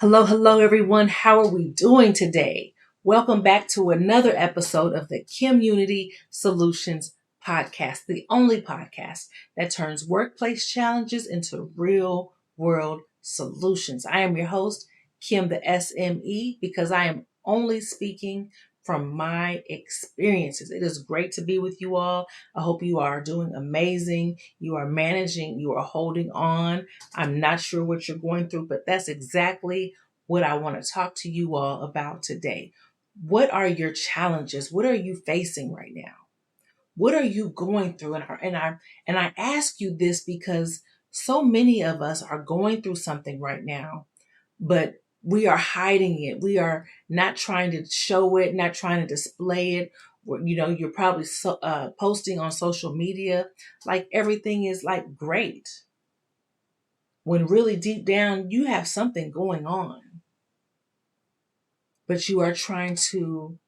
Hello, hello, everyone. How are we doing today? Welcome back to another episode of the KimUnity Soulutions podcast, the only podcast that turns workplace challenges into real world solutions. I am your host, Kim the SME, because I am only speaking from my experiences. It is great to be with you all. I hope you are doing amazing. You are managing, you are holding on. I'm not sure what you're going through, but that's exactly what I want to talk to you all about today. What are your challenges? What are you facing right now? What are you going through? And I ask you this because so many of us are going through something right now, but we are hiding it. We are not trying to show it, not trying to display it. You're probably posting on social media like everything is like great, when really deep down you have something going on, but you are trying to,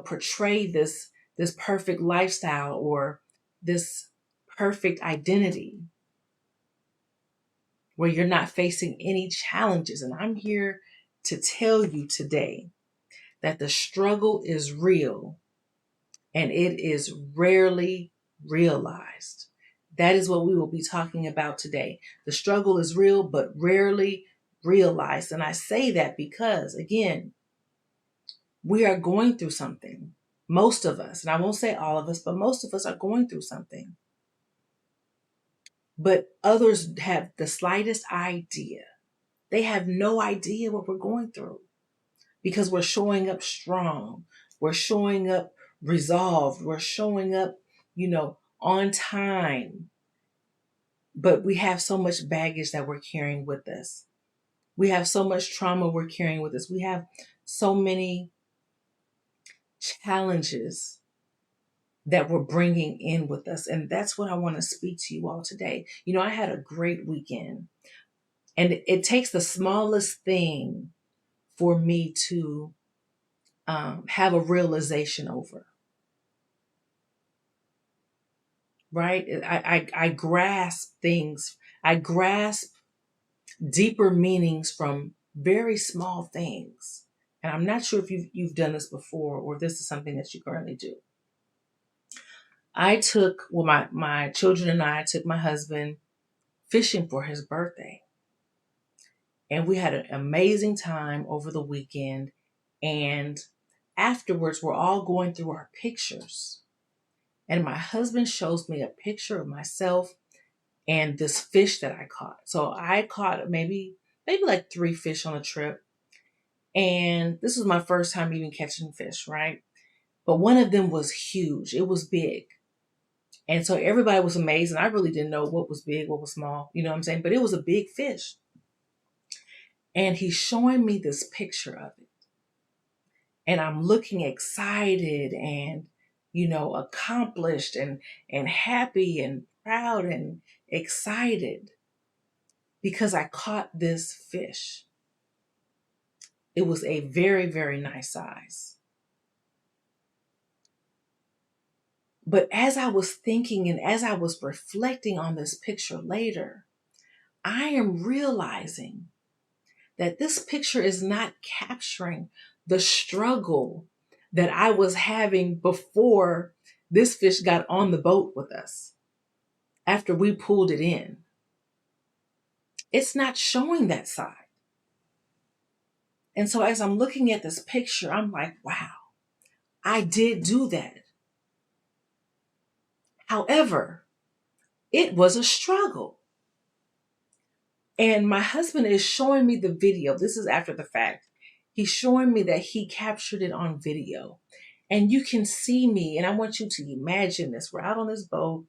portray this perfect lifestyle or this perfect identity where you're not facing any challenges. And I'm here to tell you today that the struggle is real and it is rarely realized. That is what we will be talking about today. The struggle is real, but rarely realized. And I say that because, again, we are going through something. Most of us, and I won't say all of us, but most of us are going through something. But others have the slightest idea. They have no idea what we're going through because we're showing up strong. We're showing up resolved. We're showing up, on time. But we have so much baggage that we're carrying with us. We have so much trauma we're carrying with us. We have so many challenges that we're bringing in with us. And that's what I want to speak to you all today. I had a great weekend, and it takes the smallest thing for me to have a realization over, right? I grasp things. I grasp deeper meanings from very small things. And I'm not sure if you've done this before or this is something that you currently do. My children and I took my husband fishing for his birthday. And we had an amazing time over the weekend. And afterwards, we're all going through our pictures. And my husband shows me a picture of myself and this fish that I caught. So I caught maybe like 3 fish on a trip. And this was my first time even catching fish, right? But one of them was huge. It was big. And so everybody was amazed. And I really didn't know what was big, what was small. You know what I'm saying? But it was a big fish. And he's showing me this picture of it. And I'm looking excited and, accomplished and happy and proud and excited because I caught this fish. It was a very, very nice size. But as I was thinking and as I was reflecting on this picture later, I am realizing that this picture is not capturing the struggle that I was having before this fish got on the boat with us, after we pulled it in. It's not showing that side. And so as I'm looking at this picture, I'm like, wow, I did do that. However, it was a struggle. And my husband is showing me the video. This is after the fact. He's showing me that he captured it on video. And you can see me, and I want you to imagine this. We're out on this boat.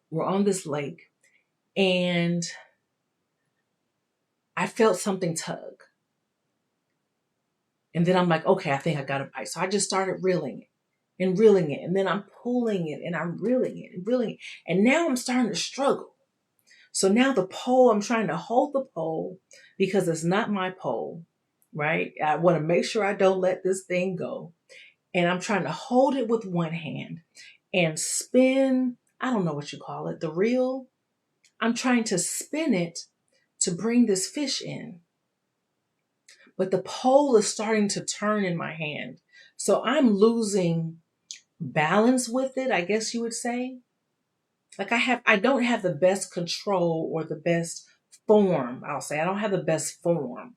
We're on this lake. And I felt something tug. And then I'm like, okay, I think I got a bite. So I just started reeling it and reeling it. And then I'm pulling it and I'm reeling it and reeling it. And now I'm starting to struggle. So now the pole, I'm trying to hold the pole because it's not my pole, right? I want to make sure I don't let this thing go. And I'm trying to hold it with one hand and spin, I don't know what you call it, the reel. I'm trying to spin it to bring this fish in. but the pole is starting to turn in my hand. So I'm losing balance with it, I guess you would say. Like I don't have the best control or the best form, I'll say. I don't have the best form.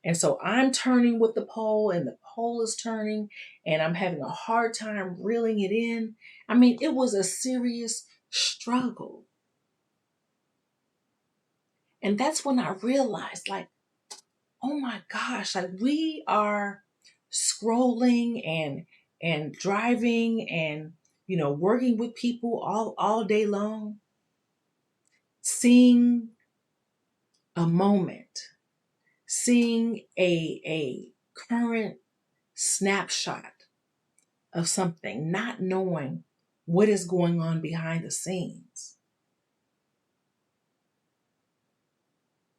And so I'm turning with the pole and the pole is turning and I'm having a hard time reeling it in. I mean, it was a serious struggle. And that's when I realized, like, oh my gosh, like we are scrolling and driving and working with people all day long, seeing a moment, seeing a current snapshot of something, not knowing what is going on behind the scenes.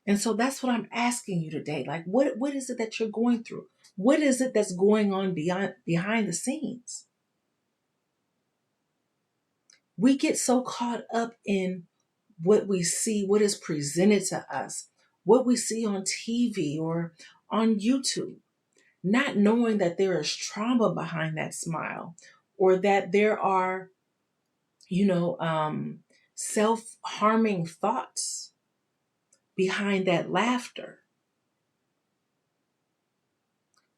And so that's what I'm asking you today. Like, what is it that you're going through? What is it that's going on behind the scenes? We get so caught up in what we see, what is presented to us, what we see on TV or on YouTube, not knowing that there is trauma behind that smile or that there are, self-harming thoughts behind that laughter.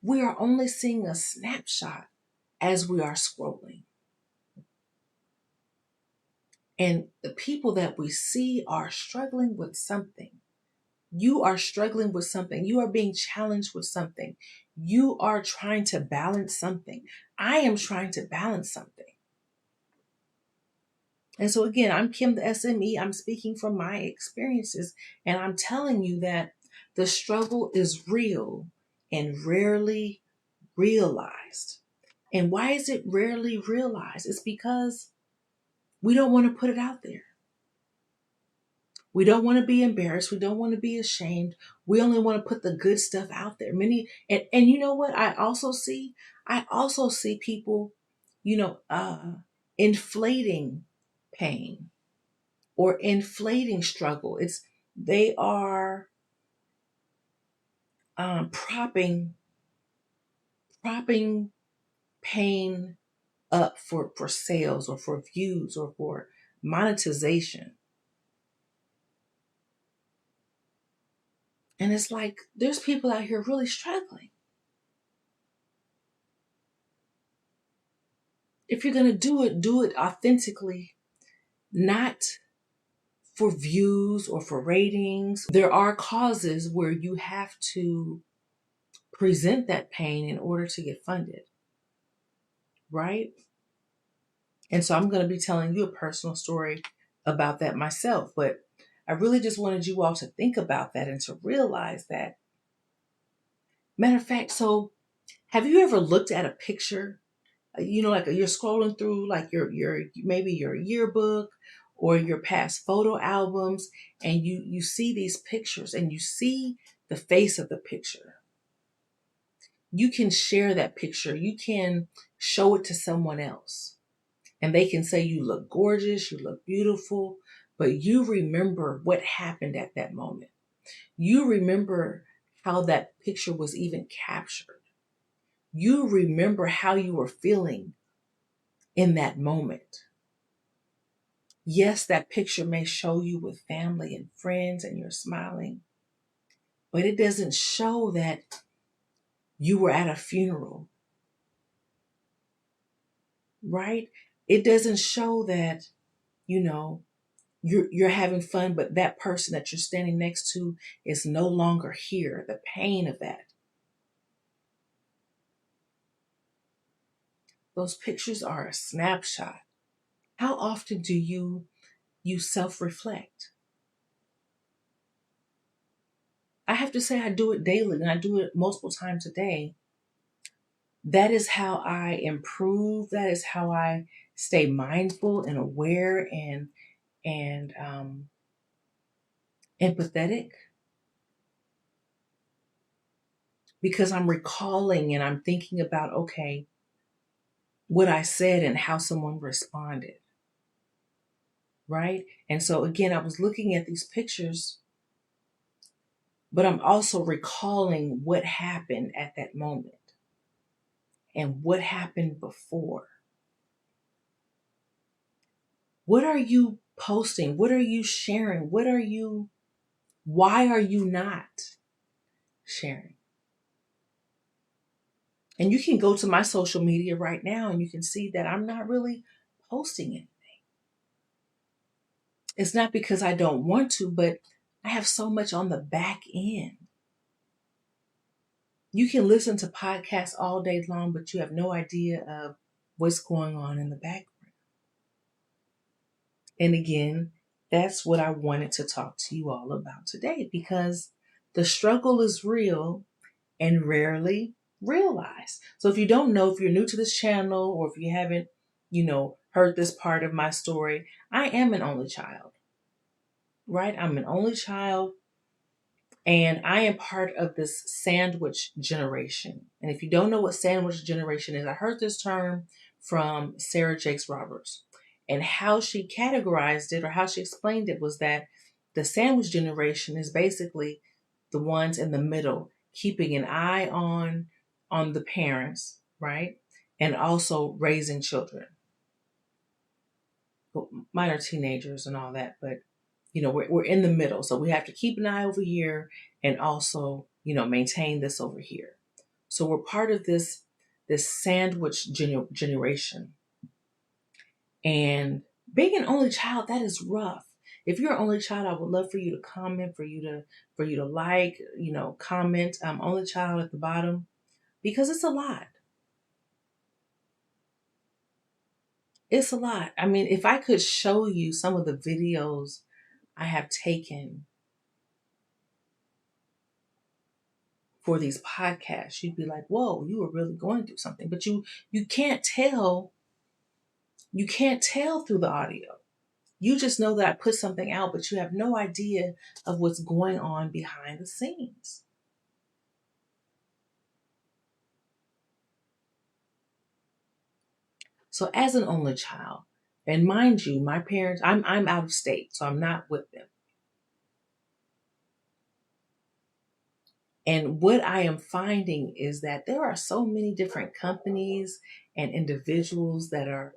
We are only seeing a snapshot as we are scrolling. And the people that we see are struggling with something. You are struggling with something. You are being challenged with something. You are trying to balance something. I am trying to balance something. And so again, I'm Kim, the SME. I'm speaking from my experiences, and I'm telling you that the struggle is real and rarely realized. And why is it rarely realized? It's because we don't want to put it out there. We don't want to be embarrassed. We don't want to be ashamed. We only want to put the good stuff out there. And you know what? I also see people, inflating pain or inflating struggle. They are propping pain up for sales or for views or for monetization. And it's like there's people out here really struggling. If you're gonna do it authentically, not for views or for ratings. There are causes where you have to present that pain in order to get funded, right? And so I'm going to be telling you a personal story about that myself, but I really just wanted you all to think about that and to realize that. Matter of fact, so have you ever looked at a picture, like you're scrolling through like your maybe your yearbook or your past photo albums, and you see these pictures and you see the face of the picture. You can share that picture. You can show it to someone else. And they can say you look gorgeous, you look beautiful, but you remember what happened at that moment. You remember how that picture was even captured. You remember how you were feeling in that moment. Yes, that picture may show you with family and friends and you're smiling, but it doesn't show that you were at a funeral, right? It doesn't show that, you're having fun, but that person that you're standing next to is no longer here. The pain of that. Those pictures are a snapshot. How often do you self-reflect? I have to say I do it daily and I do it multiple times a day. That is how I improve. That is how I stay mindful and aware and empathetic, because I'm recalling and I'm thinking about, okay, what I said and how someone responded, right? And so again, I was looking at these pictures but I'm also recalling what happened at that moment and what happened before. What are you posting? What are you sharing? Why are you not sharing? And you can go to my social media right now and you can see that I'm not really posting it. It's not because I don't want to, but I have so much on the back end. You can listen to podcasts all day long, but you have no idea of what's going on in the background. And again, that's what I wanted to talk to you all about today, because the struggle is real and rarely realized. So if you don't know, if you're new to this channel, or if you haven't, heard this part of my story, I am an only child, right? I'm an only child. And I am part of this sandwich generation. And if you don't know what sandwich generation is, I heard this term from Sarah Jakes Roberts. And how she categorized it, or how she explained it, was that the sandwich generation is basically the ones in the middle, keeping an eye on the parents, right? And also raising children. Mine are teenagers and all that, but we're in the middle. So we have to keep an eye over here and also, maintain this over here. So we're part of this sandwich generation. And being an only child, that is rough. If you're an only child, I would love for you to comment, for you to like, comment only child at the bottom, because it's a lot. It's a lot. I mean, if I could show you some of the videos I have taken for these podcasts, you'd be like, whoa, you were really going through something. But you can't tell, through the audio. You just know that I put something out, but you have no idea of what's going on behind the scenes. So as an only child, and mind you, my parents, I'm out of state, so I'm not with them. And what I am finding is that there are so many different companies and individuals that are,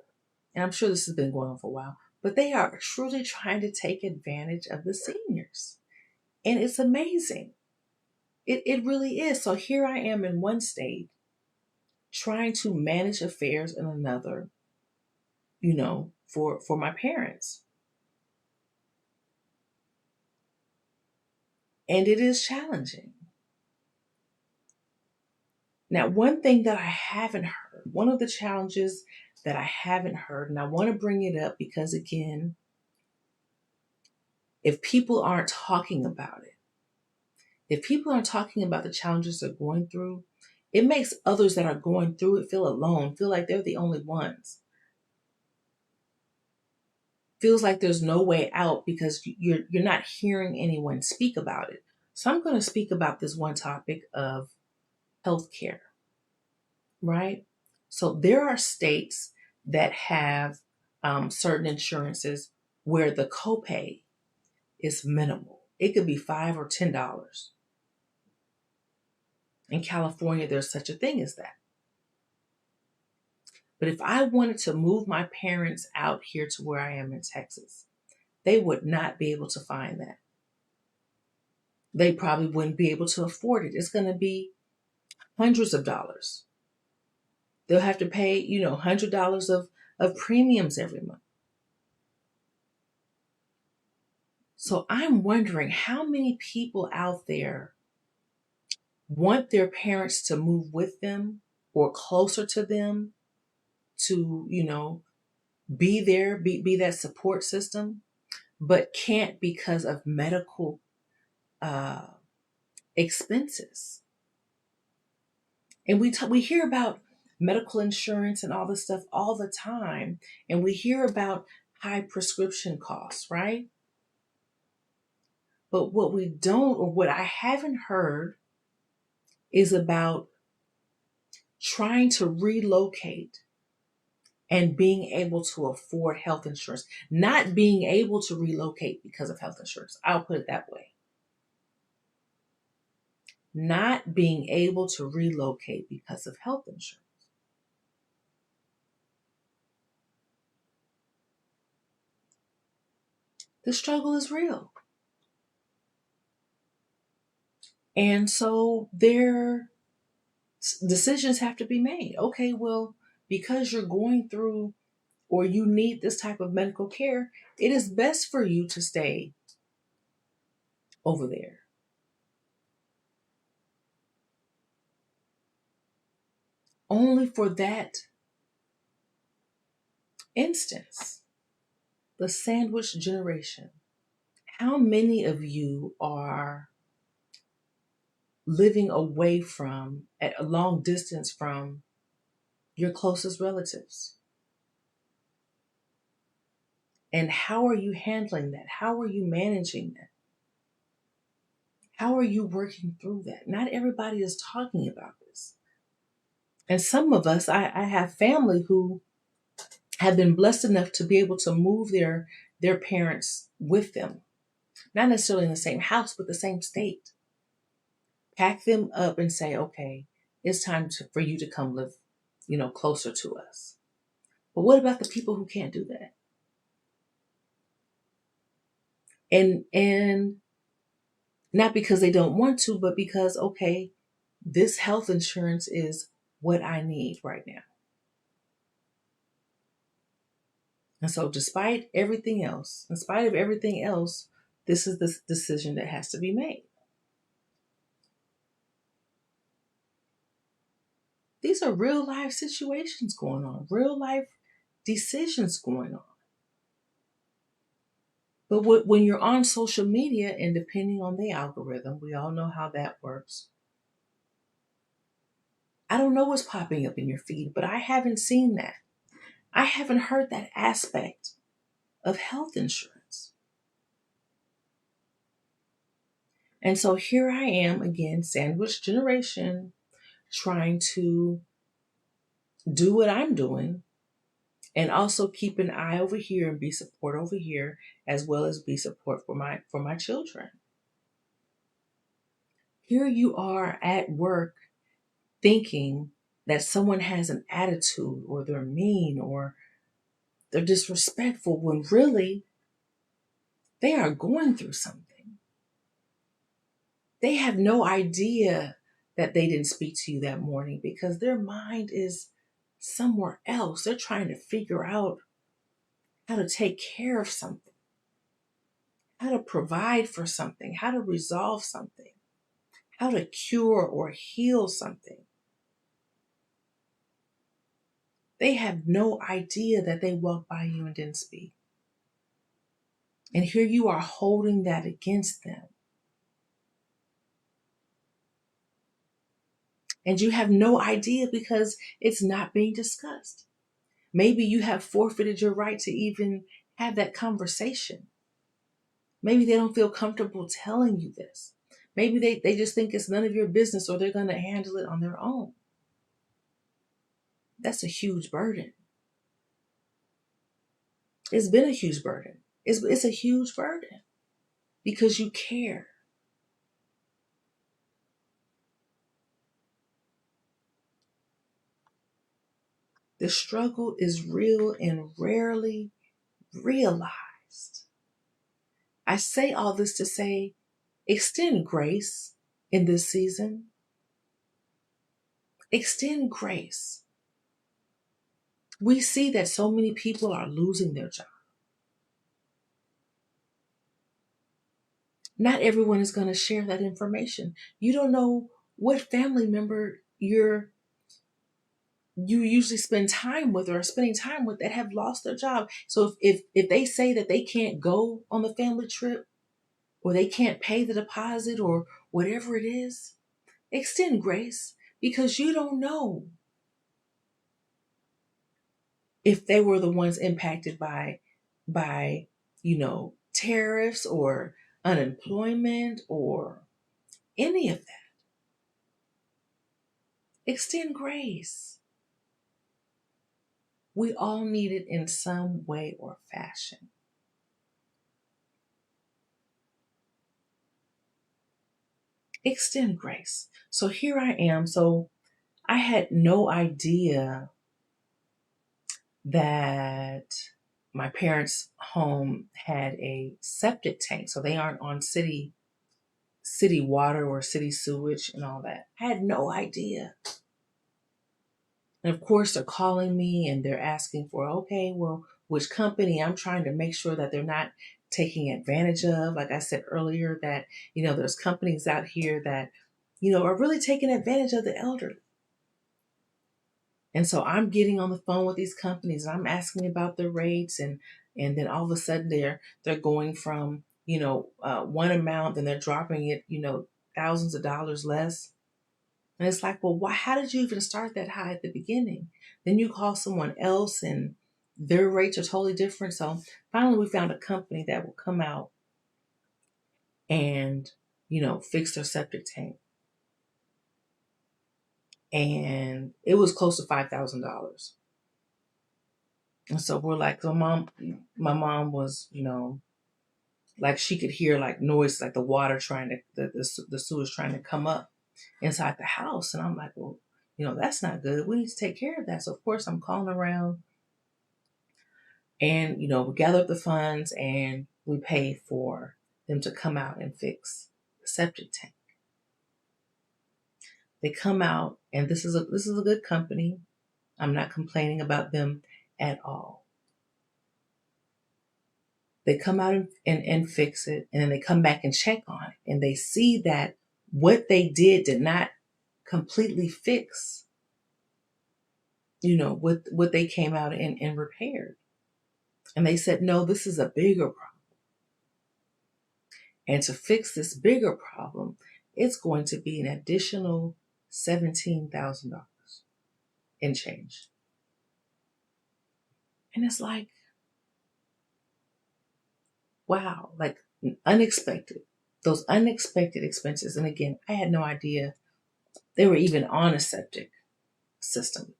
and I'm sure this has been going on for a while, but they are truly trying to take advantage of the seniors. And it's amazing. It really is. So here I am in one state trying to manage affairs in another, for my parents. And it is challenging. Now, one thing that I haven't heard, one of the challenges that I haven't heard, and I want to bring it up because, again, if people aren't talking about it, if people aren't talking about the challenges they're going through, it makes others that are going through it feel alone, feel like they're the only ones. Feels like there's no way out because you're not hearing anyone speak about it. So I'm going to speak about this one topic of healthcare, right? So there are states that have certain insurances where the copay is minimal. It could be $5 or $10. In California, there's such a thing as that. But if I wanted to move my parents out here to where I am in Texas, they would not be able to find that. They probably wouldn't be able to afford it. It's going to be hundreds of dollars. They'll have to pay, $100 of premiums every month. So I'm wondering how many people out there want their parents to move with them or closer to them to, be there, be that support system, but can't because of medical uh, expenses. And we hear about medical insurance and all this stuff all the time, and we hear about high prescription costs, right? But what we don't, or what I haven't heard, is about trying to relocate and being able to afford health insurance, not being able to relocate because of health insurance. I'll put it that way. not being able to relocate because of health insurance. The struggle is real. And so decisions have to be made. Okay, well, because you're going through or you need this type of medical care, it is best for you to stay over there. Only for that instance, the sandwich generation. How many of you are living away from, at a long distance from your closest relatives? And how are you handling that? How are you managing that? How are you working through that? Not everybody is talking about this. And some of us, I have family who have been blessed enough to be able to move their parents with them. Not necessarily in the same house, but the same state. Pack them up and say, okay, it's time for you to come live, closer to us. But what about the people who can't do that? And not because they don't want to, but because, okay, this health insurance is what I need right now. And so despite everything else, in spite of everything else, this is the decision that has to be made. These are real life situations going on, real life decisions going on. But when you're on social media and depending on the algorithm, we all know how that works. I don't know what's popping up in your feed, but I haven't seen that. I haven't heard that aspect of health insurance. And so here I am again, sandwich generation, trying to do what I'm doing and also keep an eye over here and be support over here, as well as be support for my children. Here you are at work thinking that someone has an attitude or they're mean or they're disrespectful when really they are going through something. They have no idea that they didn't speak to you that morning because their mind is somewhere else. They're trying to figure out how to take care of something, how to provide for something, how to resolve something, how to cure or heal something. They have no idea that they walked by you and didn't speak. And here you are holding that against them. And you have no idea because it's not being discussed. Maybe you have forfeited your right to even have that conversation. Maybe they don't feel comfortable telling you this. Maybe they just think it's none of your business or they're going to handle it on their own. That's a huge burden. It's been a huge burden. It's a huge burden because you care. The struggle is real and rarely realized. I say all this to say, extend grace in this season. Extend grace. We see that so many people are losing their job. Not everyone is going to share that information. You don't know what family member you usually spend time with or are spending time with that have lost their job. So if they say that they can't go on the family trip or they can't pay the deposit or whatever it is, extend grace because you don't know if they were the ones impacted by tariffs or unemployment or any of that. Extend grace. We all need it in some way or fashion. extend grace. So here I am. So I had no idea that my parents' home had a septic tank. So they aren't on city water or city sewage and all that. I had no idea. And of course, they're calling me and they're asking for, okay, well, which company? I'm trying to make sure that they're not taking advantage of. Like I said earlier, that, there's companies out here that, are really taking advantage of the elderly. And so I'm getting on the phone with these companies and I'm asking about the rates, and then all of a sudden they're going from, one amount, then they're dropping it, thousands of dollars less. And it's like, well, why? How did you even start that high at the beginning? Then you call someone else and their rates are totally different. So finally, we found a company that will come out and, fix their septic tank. And it was close to $5,000. And so we're like, so my mom was, like she could hear like noise, like the water trying to, the sewage trying to come up inside the house. And I'm like, well, that's not good. We need to take care of that. So of course I'm calling around and, we gather up the funds and we pay for them to come out and fix the septic tank. They come out and this is a good company. I'm not complaining about them at all. They come out and fix it, and then they come back and check on it, and they see that what they did not completely fix, what they came out and repaired. And they said, no, this is a bigger problem. And to fix this bigger problem, it's going to be an additional $17,000 in change. And it's like, wow, like unexpected, those unexpected expenses. And again, I had no idea they were even on a septic system.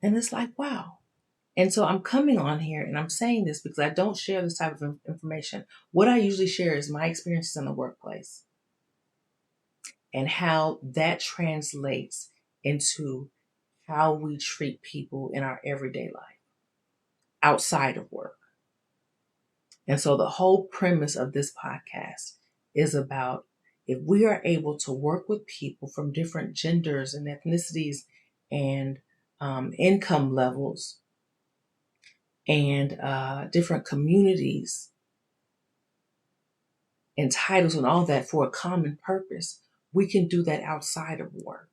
And it's like, wow. And so I'm coming on here and I'm saying this because I don't share this type of information. What I usually share is my experiences in the workplace and how that translates into how we treat people in our everyday life outside of work. And so the whole premise of this podcast is about if we are able to work with people from different genders and ethnicities and income levels and different communities and titles and all that for a common purpose, we can do that outside of work,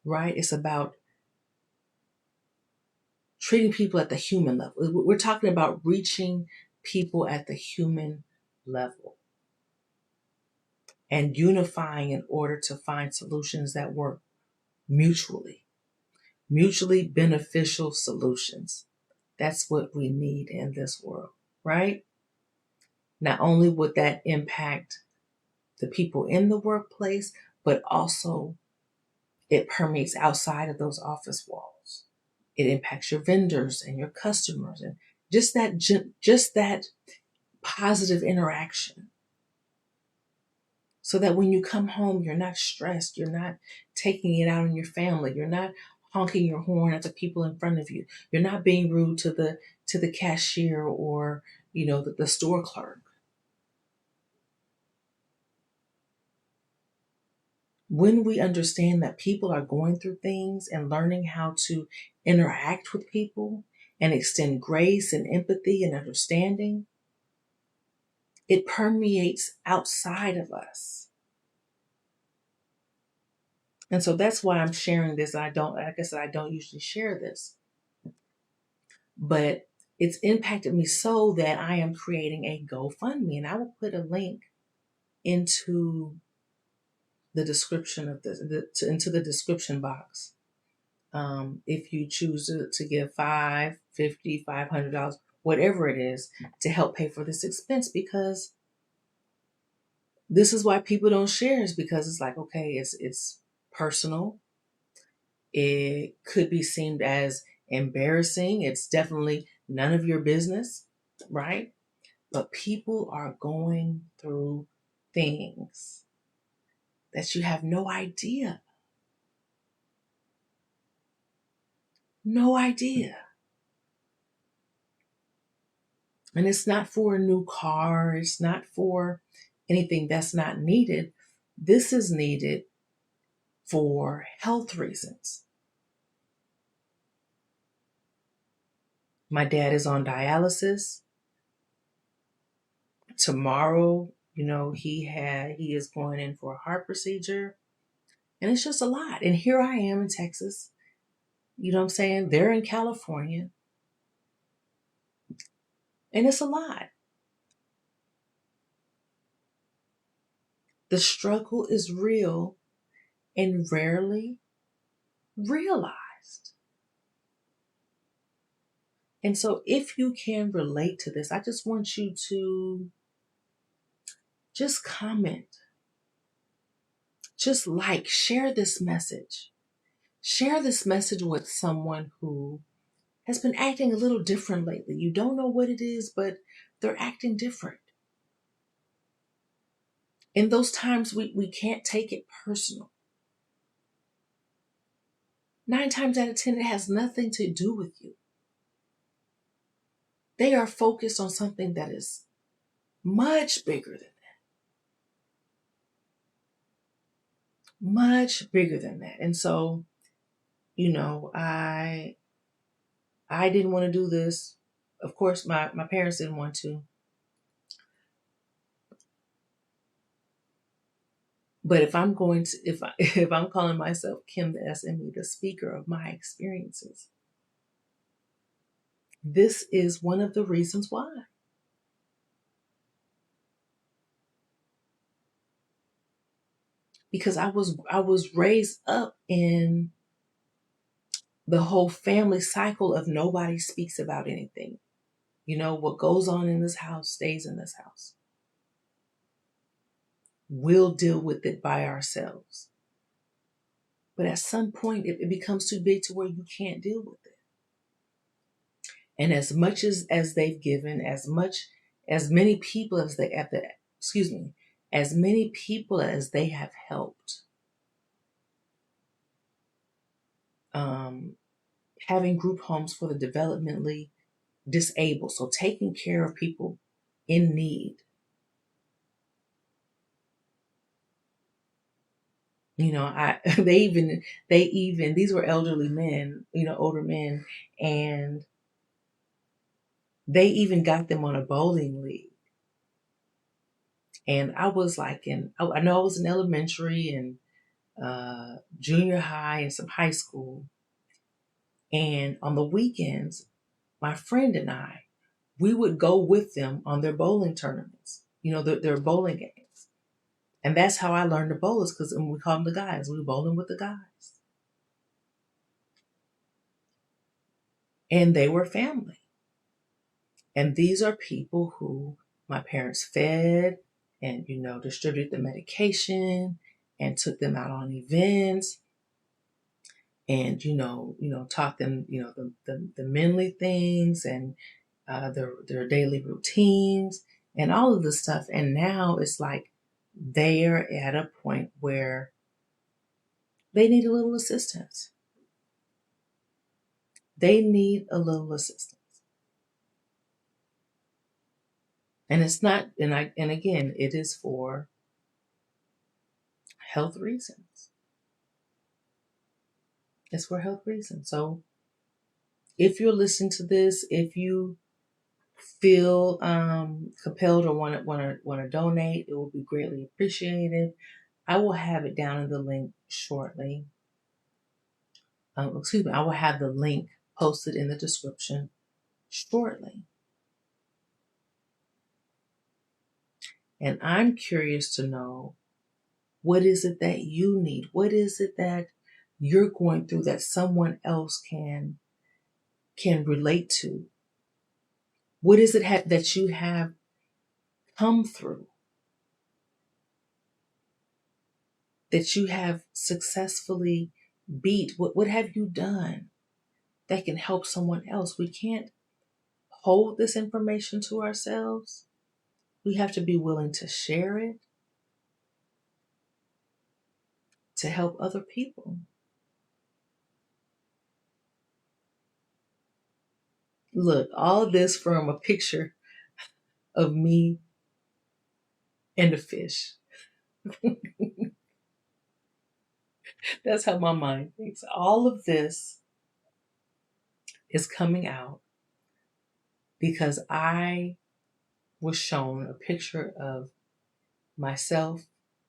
right? It's about treating people at the human level. We're talking about reaching people at the human level and unifying in order to find solutions that work mutually beneficial solutions. That's what we need in this world, right? Not only would that impact the people in the workplace, but also it permeates outside of those office walls. It impacts your vendors and your customers and just that positive interaction. So that when you come home, you're not stressed. You're not taking it out on your family. You're not honking your horn at the people in front of you. You're not being rude to the cashier or the store clerk. When we understand that people are going through things and learning how to interact with people and extend grace and empathy and understanding, it permeates outside of us. And so that's why I'm sharing this. Like I said, I don't usually share this, but it's impacted me so that I am creating a GoFundMe, and I will put a link into the description of this, into the description box. If you choose to give $500, whatever it is, to help pay for this expense, because this is why people don't share, is because it's like, okay, it's personal. It could be seen as embarrassing. It's definitely none of your business, right? But people are going through things. that you have no idea. No idea. And it's not for a new car. It's not for anything that's not needed. This is needed for health reasons. My dad is on dialysis. Tomorrow, he is going in for a heart procedure. And it's just a lot. And here I am in Texas. You know what I'm saying? They're in California. And it's a lot. The struggle is real and rarely realized. And so if you can relate to this, I just want you to just comment, just share this message. Share this message with someone who has been acting a little different lately. You don't know what it is, but they're acting different. In those times, we can't take it personal. 9 times out of 10, it has nothing to do with you. They are focused on something that is much bigger than that. Much bigger than that. And so, I didn't want to do this. Of course, my parents didn't want to. But if I'm if I'm calling myself Kim the SME, the speaker of my experiences, this is one of the reasons why. Because I was raised up in the whole family cycle of nobody speaks about anything. What goes on in this house stays in this house. We'll deal with it by ourselves. But at some point, it becomes too big to where you can't deal with it. And as much as they've given, as many people as they have, as many people as they have helped, having group homes for the developmentally disabled, so taking care of people in need. They even these were elderly men, older men, and they even got them on a bowling league. And I was like I know I was in elementary and junior high and some high school. And on the weekends, my friend and we would go with them on their bowling tournaments, their bowling games. And that's how I learned to bowl, is because we call them the guys. We were bowling with the guys. And they were family. And these are people who my parents fed and, distributed the medication and took them out on events and, taught them, the manly things and their daily routines and all of this stuff. And now it's like they're at a point where they need a little assistance. They need a little assistance. And it's not, and again, it is for health reasons. It's for health reasons. So if you're listening to this, if you feel compelled or want to donate, it will be greatly appreciated. I will have it down in the link shortly. I will have the link posted in the description shortly. And I'm curious to know, what is it that you need? What is it that you're going through that someone else can relate to? What is it that you have come through, that you have successfully beat? What have you done that can help someone else? We can't hold this information to ourselves. We have to be willing to share it. to help other people. Look, all this from a picture of me and a fish. That's how my mind thinks. All of this is coming out because I was shown a picture of myself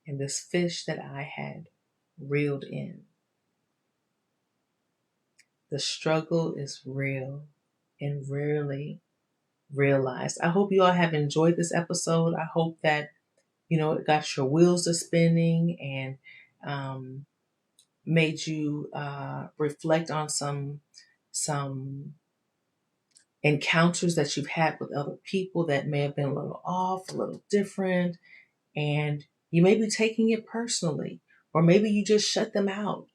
and this fish that I had reeled in. The struggle is real and rarely realized. I hope you all have enjoyed this episode. I hope that, it got your wheels to spinning and made you reflect on some encounters that you've had with other people that may have been a little off, a little different, and you may be taking it personally, or maybe you just shut them out.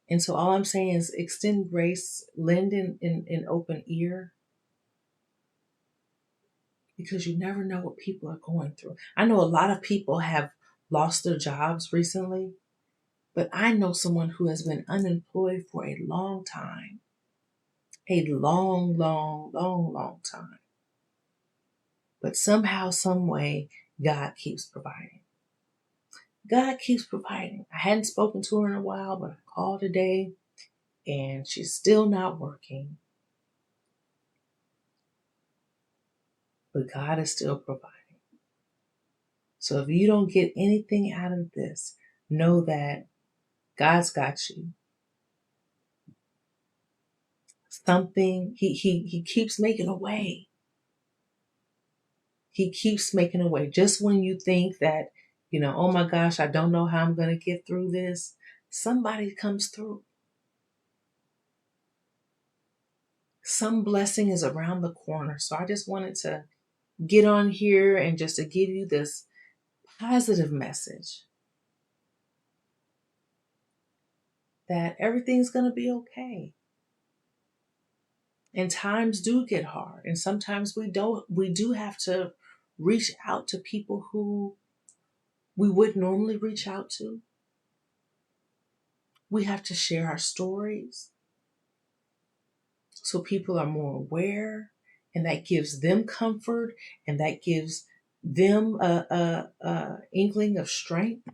And so all I'm saying is extend grace, lend an open ear, because you never know what people are going through. I know a lot of people have lost their jobs recently, but I know someone who has been unemployed for a long time. A long, long, long, long time. But somehow, some way, God keeps providing. God keeps providing. I hadn't spoken to her in a while, but I called today and she's still not working. But God is still providing. So if you don't get anything out of this, know that God's got you. Something, he keeps making a way. He keeps making a way. Just when you think that, oh my gosh, I don't know how I'm going to get through this, somebody comes through. Some blessing is around the corner. So I just wanted to get on here and just to give you this positive message that everything's going to be okay. And times do get hard. And sometimes we do have to reach out to people who we would normally reach out to. We have to share our stories so people are more aware, and that gives them comfort, and that gives them a inkling of strength.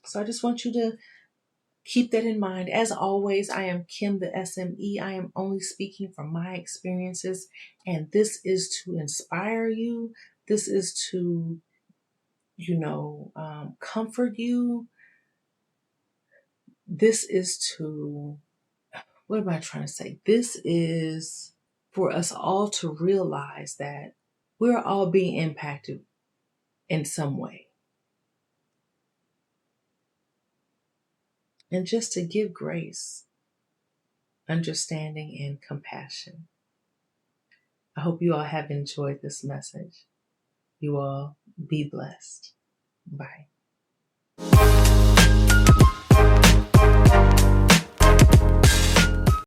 So I just want you to keep that in mind. As always, I am Kim, the SME. I am only speaking from my experiences, and this is to inspire you. This is to, comfort you. This is to, what am I trying to say? This is for us all to realize that we're all being impacted in some way. And just to give grace, understanding, and compassion. I hope you all have enjoyed this message. You all be blessed. Bye.